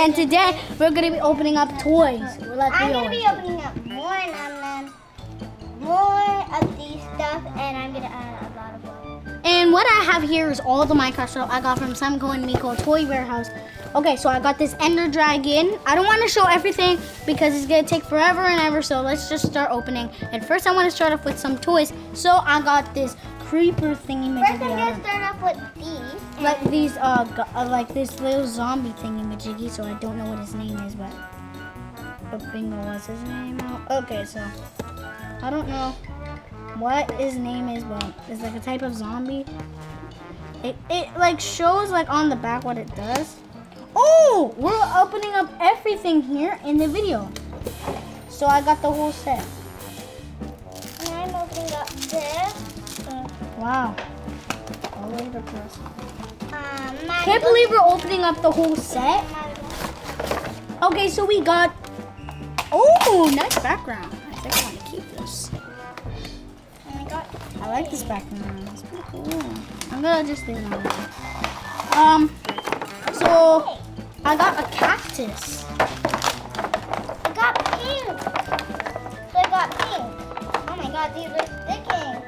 and today we're gonna be opening up toys. Like I'm gonna be opening up more Num Noms, more of these stuff, and I'm gonna add a lot of them. And what I have here is all the Minecraft stuff I got from Samko and Miko Toy Warehouse. Okay, so I got this Ender Dragon. I don't want to show everything because it's gonna take forever and ever. So let's just start opening. And first, I want to start off with some toys. So I got this creeper thingy. First, I'm gonna start off with these. Like these, like this little zombie thingy majiggy. So I don't know what his name is, but bingo, what's his name? Okay, so I don't know what his name is, but it's like a type of zombie. It like shows like on the back what it does. Oh, we're opening up everything here in the video. So I got the whole set. And I'm opening up this. Wow. All over the place. Can't believe we're opening up the whole set. Okay, so we got. Oh, nice background. I think I want to keep this. I like this background. It's pretty cool. I'm gonna just leave it on. So I got a cactus. I got pink. So I got pink. Oh my god, these are sticking.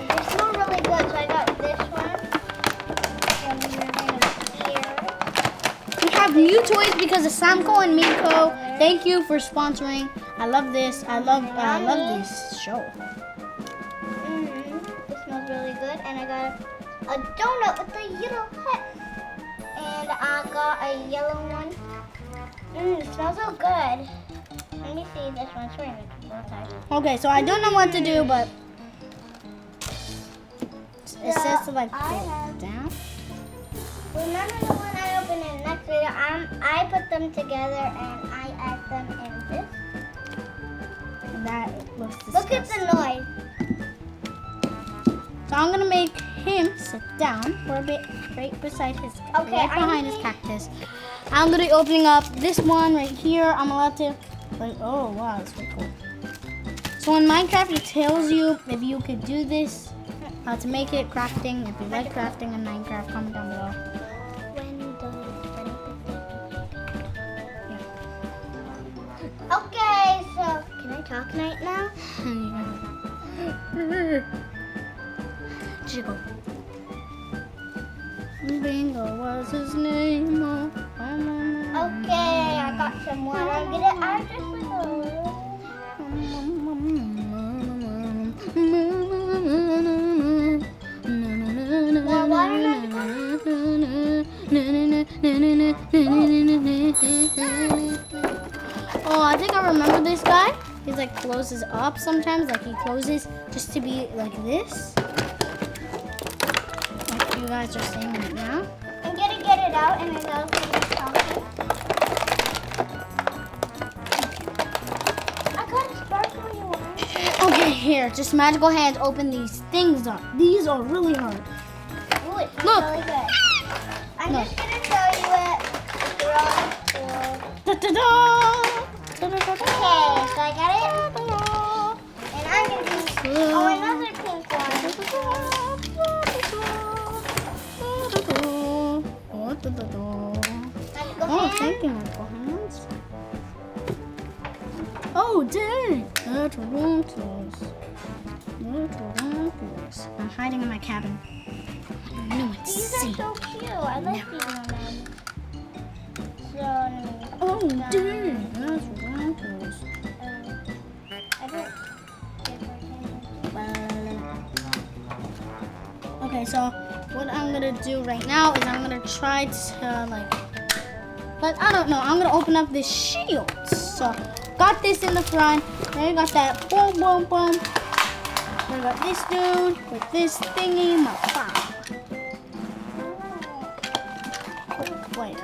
They smell really good. So I got this one. We have new toys because of Samko and Miko. Thank you for sponsoring. I love this. I love this show. This smells really good. And I got a donut with a yellow head. And I got a yellow one. It smells so good. Let me see this one. Sorry, okay, so I don't know what to do, but it says to like put it down. Remember the one I opened in the next video? I put them together and I add them in this. That looks disgusting. Look at the noise. So I'm gonna make him sit down for a bit, right beside his, right behind his cactus. I'm gonna be opening up this one right here. I'm allowed to, like, oh wow, that's pretty cool. So in Minecraft, it tells you if you could do this, how to make it, crafting. If you like crafting in Minecraft, comment down below. Okay, so can I talk right now? Jiggle. Bingo was his name. Okay, I got some water. I'm gonna add just like a little. More water, Oh, I think I remember this guy. He's like closes up sometimes, like he closes just to be like this. Like you guys are seeing right now. I'm gonna get it out and then I'll finish talking. I got a sparkly one. Okay, here, just magical hands open these things up. These are really hard. Ooh, it Look. smells really good. I'm just gonna show you it. Da-da-da! Okay, so I got it. And I'm gonna do another pink one. Oh, thank you, magical hands. Oh, dang! I'm hiding in my cabin. No one These see. are so cute. I like these ones. So, Oh, dang! That's rankles. I don't. Okay, so what I'm gonna do right now is I'm gonna try to like I don't know. I'm gonna open up this shield. So got this in the front. Then I got that boom, boom, boom. Then I got this dude with this thingy, my pop. Wait.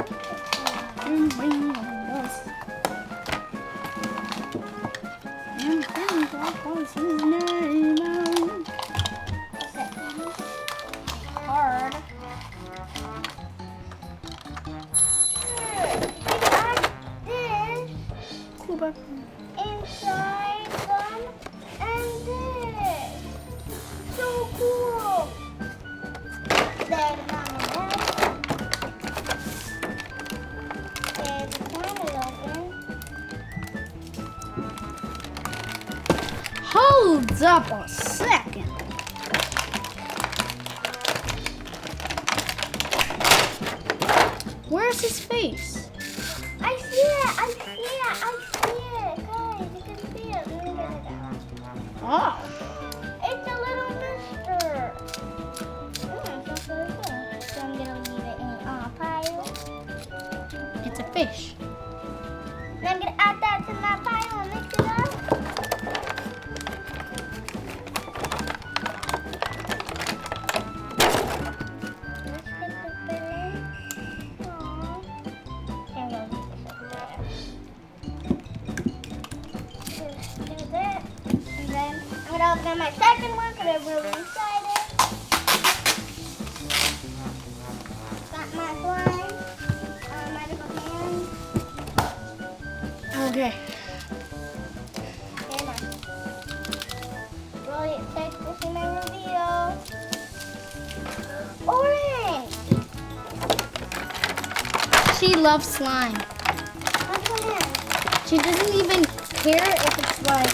What's his name? Hard. This inside them and this. So cool. Then Hold up a second. Where's his face? I see it. I see it. I see it. Guys, you can see it. Let me get it out. Oh. It's a little mister. So I'm gonna leave it in a pile. It's a fish. And I'm gonna add that to my pile and mix it up. Let's put the filling. Aww. And we'll leave this up there. Just do that. And then I'm gonna open my second one because I'm really excited. Got my slime. Medical hand. Okay. And really excited to see my reveal. Orange! She loves slime. That's what it is. She doesn't even care if it's like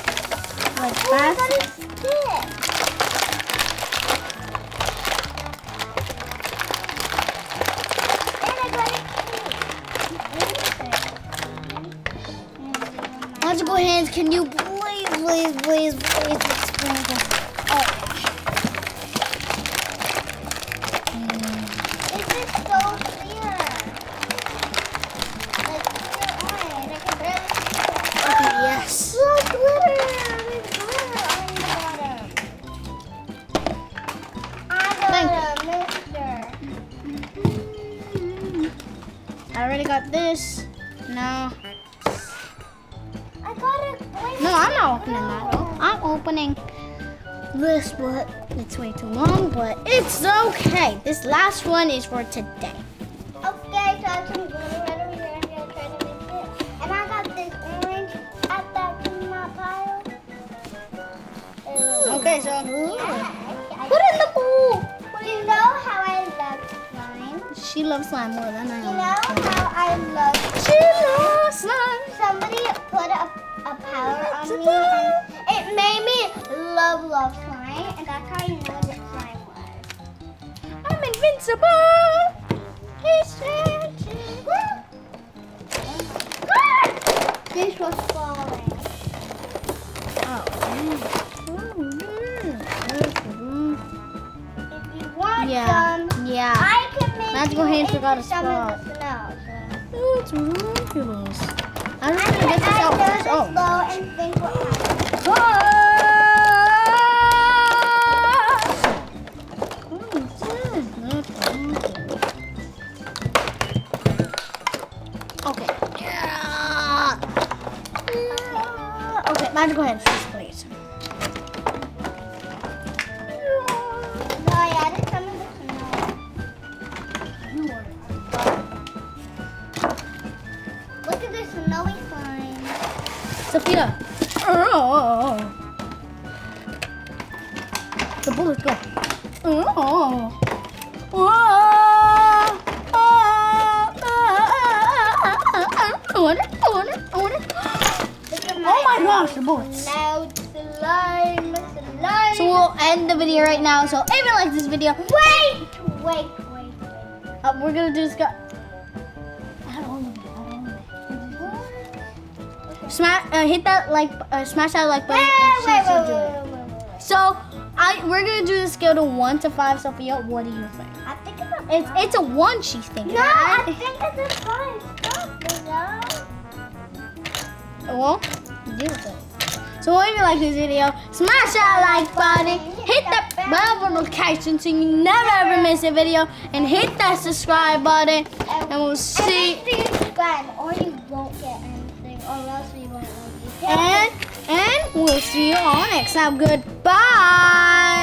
Oh, I fast. got a stick. And I got a Magical hands, can you please explain this? Oh. This is so clear. Like clear orange. I can barely see it. Okay, yes. Look, glitter! There's glitter on the bottom. I got a mister. I already got this. No. I got it. No, I'm not opening that. Oh, I'm opening this, but it's way too long, but it's okay. This last one is for today. Okay, so I have some glitter right over here. I'm gonna try to mix it. And I got this orange at that in my pile. Okay, so Yeah, put it in the pool. you know how I love slime? She loves slime more than I You know do. how I love She loves slime. somebody put a power on me and it made me love slime, and that's how you know what slime was. I'm invincible. This was falling. Oh. If you want Yeah. some, Yeah. I can make Magical you hands forgot into a some of spot. the snow. It's ridiculous. I'm I'm just gonna get this out gonna first. add Oh. this low and think what happens. Okay. Okay, magical hands, please. No, I added some of the snow. Look at this snowy slime. Sofia. Oh. The bullets go. Oh. I want it. Look at Oh my gosh, the bullets. Now slime. So we'll end the video right now. So if you like this video, Wait. we're gonna do this guy. Hit that like, smash that like button. and she'll do it. Wait. So we're gonna do the scale to 1 to 5. Sophia, what do you think? I think it's a It's a 1. She's thinking. No, I think it's a 5. Stop, Ezel. Well, deal with it. So if you like this video, smash that like button, hit that bell for notification so you never ever miss a video, and hit that subscribe button, and we'll see. And make sure you subscribe or you won't get anything, or else we won't like you. And we'll see you all next time. Goodbye.